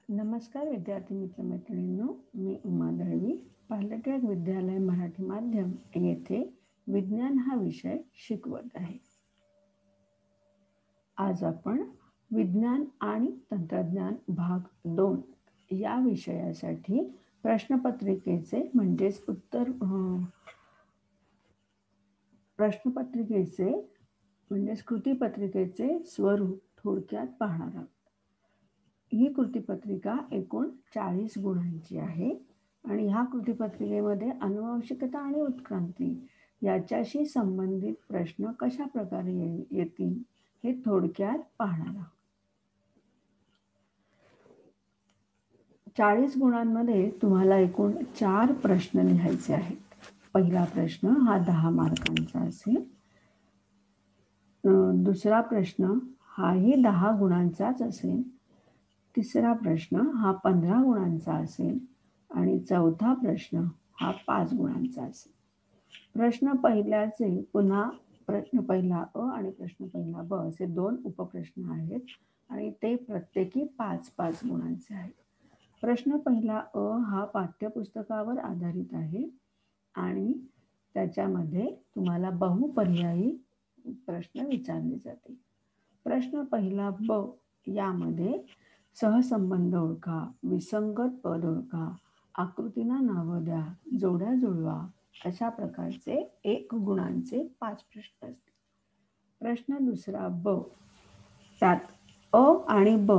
नमस्कार विद्यार्थी मित्रमैत्रिणींनो, मी उमा दळवी, पार्लेट्रेक विद्यालय मराठी माध्यम येथे विज्ञान हा विषय शिकवत आहे. आज आपण विज्ञान आणि तंत्रज्ञान भाग 2 या विषयासाठी प्रश्नपत्रिकेचे कृतीपत्रिकेचे स्वरूप थोडक्यात पाहणार आहोत. ही कृतीपत्रिका एकूण 40 गुणांची आहे आणि ह्या कृतीपत्रिकेमध्ये आनुवंशिकता आणि उत्क्रांती याच्याशी संबंधित प्रश्न कशा प्रकारे येतील हे थोडक्यात पाहणार आहोत. 40 गुणांमध्ये तुम्हाला एकूण 4 प्रश्न लिहायचे आहेत. पहिला प्रश्न हा 10 मार्कांचा असेल. दुसरा प्रश्न हाही 10 गुणांचाच असेल. तिसरा प्रश्न हा 15 गुणांचा असेल आणि चौथा प्रश्न हा 5 गुणांचा असेल. प्रश्न पहिल्याचे पुन्हा प्रश्न पहिला अ आणि प्रश्न पहिला ब असे 2 उपप्रश्न आहेत आणि ते प्रत्येकी 5-5 गुणांचे आहेत. प्रश्न पहिला अ हा पाठ्यपुस्तकावर आधारित आहे आणि त्याच्यामध्ये तुम्हाला बहुपर्यायी प्रश्न विचारले जातील. प्रश्न पहिला ब यामध्ये सहसंबंध ओळखा, विसंगत पद ओळखा, आकृतींना नावं द्या, जोड्या जुळवा अशा प्रकारचे 1 गुणांचे 5 प्रश्न असतील. प्रश्न दुसरा ब, त्यात अ आणि ब,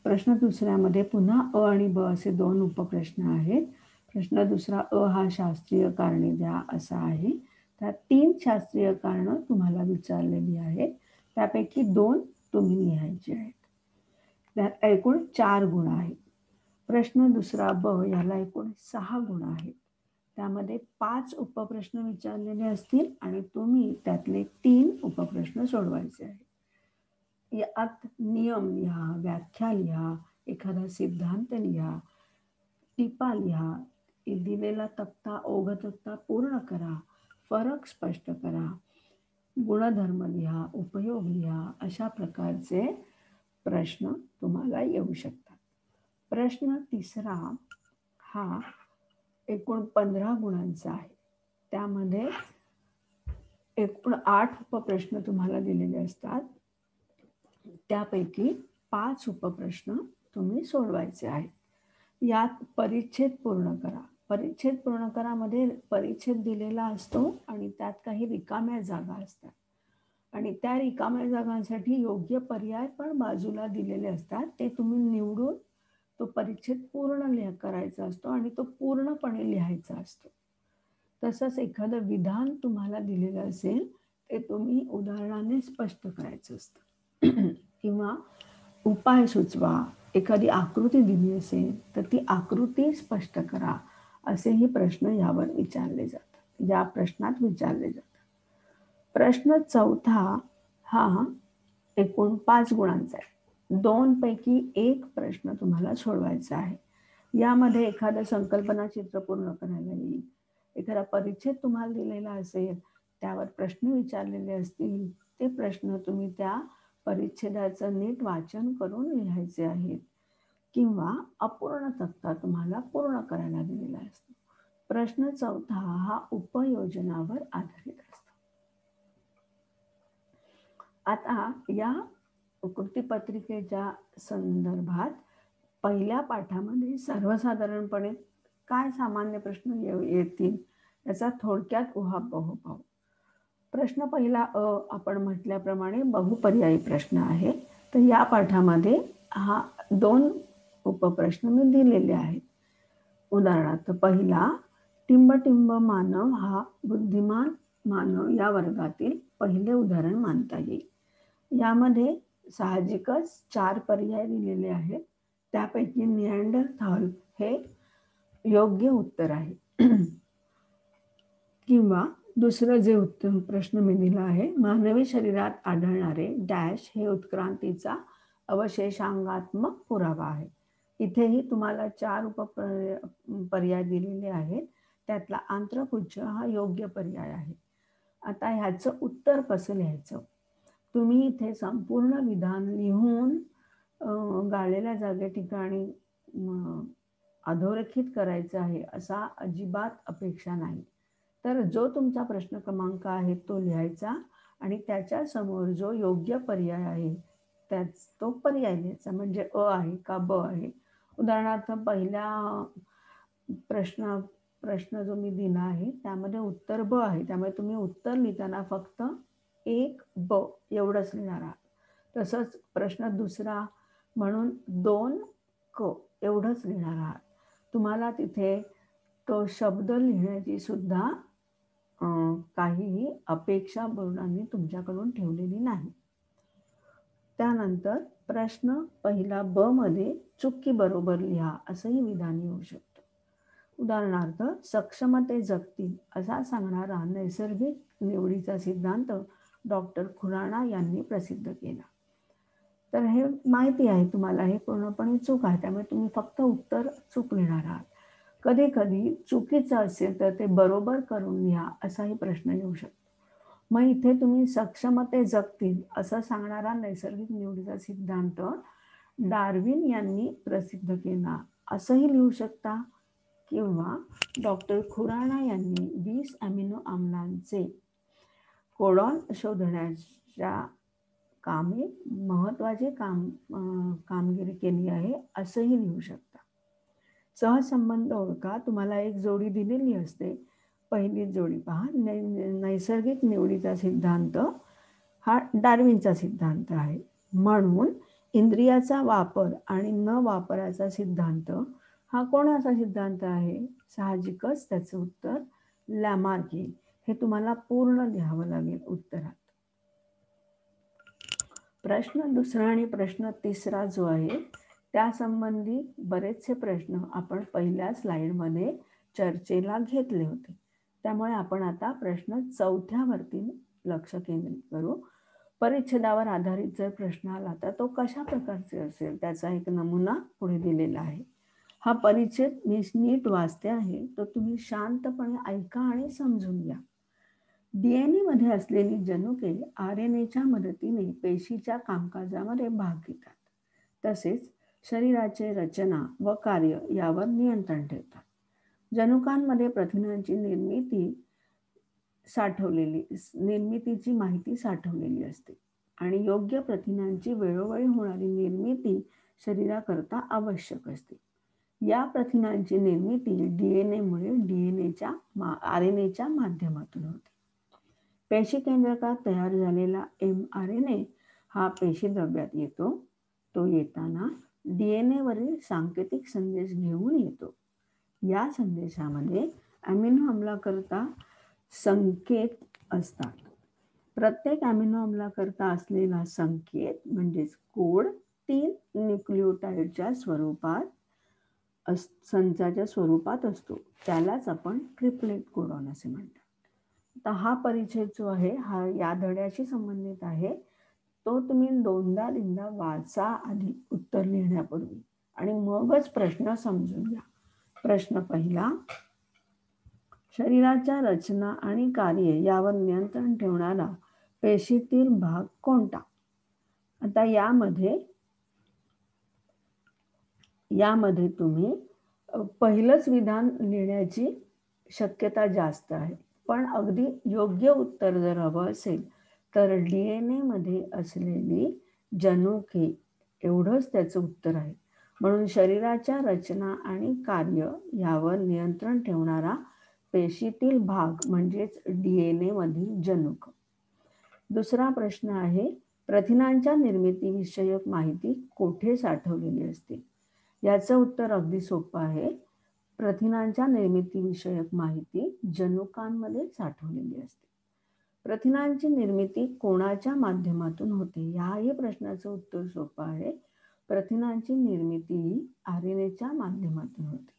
प्रश्न दुसऱ्यामध्ये पुन्हा अ आणि ब असे 2 उपप्रश्न आहेत. प्रश्न दुसरा अ हा शास्त्रीय कारणे द्या असा आहे. त्यात 3 शास्त्रीय कारणं तुम्हाला विचारलेली आहेत, त्यापैकी 2 तुम्ही लिहायची आहेत. त्यात एकूण 4 गुण आहेत. प्रश्न दुसरा ब याला एकूण 6 गुण आहेत. त्यामध्ये 5 उपप्रश्न विचारलेले असतील आणि तुम्ही त्यातले 3 उपप्रश्न सोडवायचे आहेत. यात नियम लिहा, व्याख्या लिहा, एखादा सिद्धांत लिहा, टिपा लिहा, दिलेला तक्ता ओघ तक्ता पूर्ण करा, फरक स्पष्ट करा, गुणधर्म लिहा, उपयोग लिहा अशा प्रकारचे प्रश्न तुम्हाला येऊ शकतात. प्रश्न तिसरा हा एकूण 15 गुणांचा आहे. त्यामध्ये एकूण 8 उपप्रश्न तुम्हाला दिलेले असतात. त्यापैकी 5 उपप्रश्न तुम्ही सोडवायचे आहेत. यात परिच्छेद पूर्ण करा. परिच्छेद पूर्ण करामध्ये परिच्छेद दिलेला असतो आणि त्यात काही रिकाम्या जागा असतात आणि त्या रिकाम्या जागांसाठी योग्य पर्याय पण बाजूला दिलेले असतात. ते तुम्ही निवडून तो परिच्छेद पूर्ण करायचा असतो आणि तो पूर्णपणे लिहायचा असतो. तसंच एखादं विधान तुम्हाला दिलेलं असेल ते तुम्ही उदाहरणाने स्पष्ट करायचं असतं किंवा उपाय सुचवा, एखादी आकृती दिली असेल तर ती आकृती स्पष्ट करा असेही प्रश्न यावर विचारले जातात, या प्रश्नात विचारले जातात. प्रश्न चौथा हा एकूण 5 गुणांचा आहे. 2 पैकी 1 प्रश्न तुम्हाला सोडवायचा आहे. यामध्ये एखादं संकल्पना चित्र पूर्ण करायला येईल, एखादा परिच्छेद तुम्हाला दिलेला असेल, त्यावर प्रश्न विचारलेले असतील, ते प्रश्न तुम्ही त्या परिच्छेदाचं नीट वाचन करून लिहायचे आहेत किंवा अपूर्ण तक्ता तुम्हाला पूर्ण करायला दिलेला असतो. प्रश्न चौथा हा उपयोजनावर आधारित असतो. आता या कृतीपत्रिकेच्या संदर्भात पहिल्या पाठामध्ये सर्वसाधारणपणे काय सामान्य प्रश्न येतील याचा थोडक्यात उहापोह पाहू. प्रश्न पहिला अ आपण म्हटल्याप्रमाणे बहुपर्यायी प्रश्न आहे. तर या पाठामध्ये हा 2 उपप्रश्न मी दिलेले आहेत. उदाहरणार्थ पहिला, टिंबटिंब मानव हा बुद्धिमान मानव या वर्गातील पहिले उदाहरण मानता येईल. यामध्ये साहजिकच 4 पर्याय दिलेले आहेत. त्यापैकी निअँडरथॉल हे योग्य उत्तर आहे. किंवा दुसरं जे उत्तर प्रश्न मी दिला आहे, मानवी शरीरात आढळणारे डॅश हे उत्क्रांतीचा अवशेषांगात्मक पुरावा आहे. इथेही तुम्हाला 4 पर्याय दिलेले आहेत. त्यातला आंत्रपुच्छ हा योग्य पर्याय आहे. आता ह्याचं उत्तर कसं लिहायचं? तुम्ही इथे संपूर्ण विधान लिहून गाळलेल्या जागे ठिकाणी अधोरेखित करायचं आहे असा अजिबात अपेक्षा नाही. तर जो तुमचा प्रश्न क्रमांक आहे तो लिहायचा आणि त्याच्या समोर जो योग्य पर्याय आहे तो पर्याय लिहायचा. म्हणजे अ आहे का ब आहे. उदाहरणार्थ पहिल्या प्रश्न जो मी दिला आहे त्यामध्ये उत्तर ब आहे, त्यामुळे तुम्ही उत्तर लिहिताना फक्त 1 ब एवढंच लिहिणार आहात. तसंच प्रश्न दुसरा म्हणून 2 क एवढंच लिहिणार आहात. तुम्हाला तिथे तो शब्द लिहिण्याची सुद्धा काहीही अपेक्षा बोर्डाने तुमच्याकडून ठेवलेली नाही. त्यानंतर प्रश्न पहिला ब मध्ये चुकी बरोबर लिहा असंही विधान येऊ शकतं. उदाहरणार्थ सक्षमते जगतील असा सांगणारा नैसर्गिक निवडीचा सिद्धांत डॉक्टर खुराणा यांनी प्रसिद्ध केला. तर हे माहिती आहे तुम्हाला, हे पूर्णपणे चूक आहे, त्यामुळे तुम्ही फक्त उत्तर चूक लिहिणार आहात. कधी कधी चुकीचं असेल तर ते बरोबर करून लिहा असाही प्रश्न येऊ शकतो. मग इथे तुम्ही सक्षमते जगतील असं सांगणारा नैसर्गिक निवडीचा सिद्धांत डार्विन यांनी प्रसिद्ध केला असंही लिहू शकता, किंवा डॉक्टर खुराणा यांनी 20 अमिनो आम्लांचे कोडॉन शोधण्याच्या महत्वाची कामगिरी केली आहे असंही लिहू शकता. सहसंबंध ओळखा. तुम्हाला एक जोडी दिलेली असते. पहिली जोडी पहा. नैसर्गिक निवडीचा सिद्धांत हा डार्विनचा सिद्धांत आहे, म्हणून इंद्रियाचा वापर आणि न वापराचा सिद्धांत हा कोणाचा सिद्धांत आहे? साहजिकच त्याचं उत्तर लॅमार्क येईल. हे तुम्हाला पूर्ण लिहावं लागेल उत्तरात. प्रश्न दुसरा आणि प्रश्न तिसरा जो आहे त्यासंबंधी बरेचसे प्रश्न आपण पहिल्या स्लाइडमध्ये चर्चेला घेतले होते. त्यामुळे आपण आता प्रश्न चौथ्यावरती लक्ष केंद्रित करू. परिच्छेदावर आधारित जर प्रश्न आला तर तो कशा प्रकारचे असेल त्याचा एक नमुना पुढे दिलेला आहे. हा परिच्छेद मी नीट वाचते आहे, तो तुम्ही शांतपणे ऐका आणि समजून घ्या. डीएनए मध्ये असलेली जनुके आरएनएच्या मदतीने पेशीच्या कामकाजामध्ये भाग घेतात, तसेच शरीराचे रचना व कार्य यावर नियंत्रण ठेवतात. जनुकांमध्ये प्रथिनांची निर्मितीची माहिती साठवलेली असते आणि योग्य प्रथिनांची वेळोवेळी होणारी निर्मिती शरीराकरता आवश्यक असते. या प्रथिनांची निर्मिती डीएनए मुळे आरएनएच्या माध्यमातून होते. पेशी केंद्रकात तयार झालेला mRNA हा पेशीद्रव्यात येतो. तो येताना डीएनए वरील सांकेतिक संदेश घेऊन येतो. या संदेशामध्ये अमिनो आम्लाकरता संकेत असतात. प्रत्येक अमिनो आम्लाकरता असलेला संकेत म्हणजेच कोड 3 न्यूक्लिओटाइडच्या संचाच्या स्वरूपात असतो. त्यालाच आपण ट्रिपलेट कोडॉन असे म्हणतात. आता हा परिच्छेद जो आहे हा या धड्याशी संबंधित आहे. तो तुम्ही 2दा वाचा आधी उत्तर लिहिण्यापूर्वी आणि मगच प्रश्न समजून घ्या. प्रश्न पहिला. शरीराच्या रचना आणि कार्य यावर नियंत्रण ठेवणारा पेशीतील भाग कोणता? आता यामध्ये तुम्ही पहिलंच विधान लिहिण्याची शक्यता जास्त आहे, पण अगदी योग्य उत्तर जर हवं असेल तर डीएनए मध्ये असलेली जनुके एवढंच त्याचं उत्तर आहे. म्हणून शरीराच्या रचना आणि कार्य यावर नियंत्रण ठेवणारा पेशीतील भाग म्हणजेच डीएनए मधील जनुक. दुसरा प्रश्न आहे, प्रथिनांच्या निर्मितीविषयक माहिती कोठे साठवलेली असते? याचं उत्तर अगदी सोपं आहे. प्रथिनांच्या निर्मितीविषयक माहिती जनुकांमध्ये साठवलेली असते. प्रथिनांची निर्मिती कोणाच्या माध्यमातून होते? याही प्रश्नाचं उत्तर सोपं आहे. प्रथिनांची निर्मिती ही आरएनएच्या माध्यमातून होते.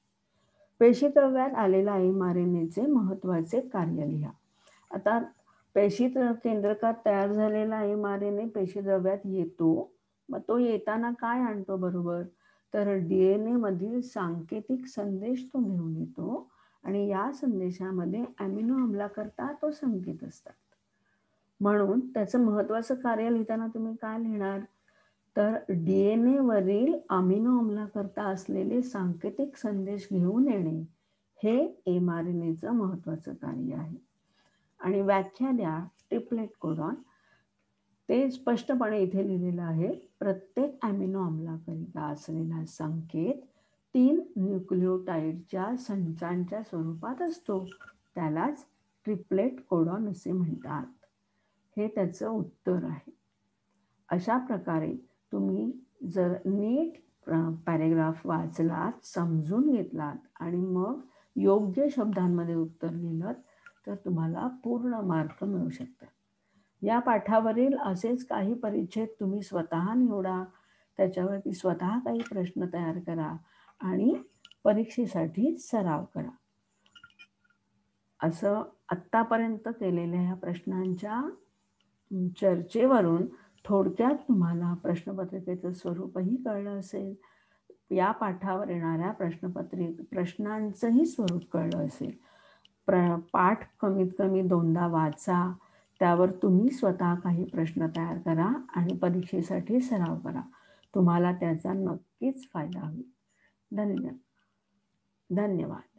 पेशीद्रव्यात आलेला mRNAचे महत्वाचे कार्य लिहा. आता पेशी केंद्रकात तयार झालेला mRNA पेशीद्रव्यात येतो. मग तो येताना काय आणतो बरोबर? तर डीएनए मधील सांकेतिक संदेश तो घेऊन येतो आणि या संदेशामध्ये अमिनो आम्लाकरता तो संकेत असतात. म्हणून त्याचं महत्वाचं कार्य लिहिताना तुम्ही काय लिहिणार? तर DNA वरील अमिनो आम्लाकरता असलेले सांकेतिक संदेश घेऊन येणे हे mRNAचं महत्त्वाचं कार्य आहे. आणि व्याख्या द्या ट्रिपलेट कोडॉन. ते स्पष्टपणे इथे लिहिलेलं आहे. प्रत्येक अमिनो आम्लाकरिता असलेला संकेत 3 न्यूक्लिओटाइडच्या संचांच्या स्वरूपात असतो. त्यालाच ट्रिपलेट कोडॉन असे म्हणतात. हे त्याचं उत्तर आहे. अशा प्रकारे तुम्ही जर नीट पॅरेग्राफ वाचलात, समजून घेतलात आणि मग योग्य शब्दांमध्ये उत्तर लिहिलं तर तुम्हाला पूर्ण मार्क मिळू शकतात. या पाठावरील असेच काही परिच्छेद तुम्ही स्वतः निवडा, त्याच्यावरती स्वतः काही प्रश्न तयार करा आणि परीक्षेसाठी सराव करा. असं आत्तापर्यंत केलेल्या ह्या प्रश्नांच्या चर्चेवरून थोडक्यात तुम्हाला प्रश्नपत्रिकेचं स्वरूपही कळलं असेल. या पाठावर येणाऱ्या प्रश्नांचंही स्वरूप कळलं असेल. पाठ कमीत कमी 2दा वाचा, त्यावर तुम्ही स्वतः काही प्रश्न तयार करा आणि परीक्षेसाठी सराव करा. तुम्हाला त्याचा नक्कीच फायदा होईल. धन्यवाद.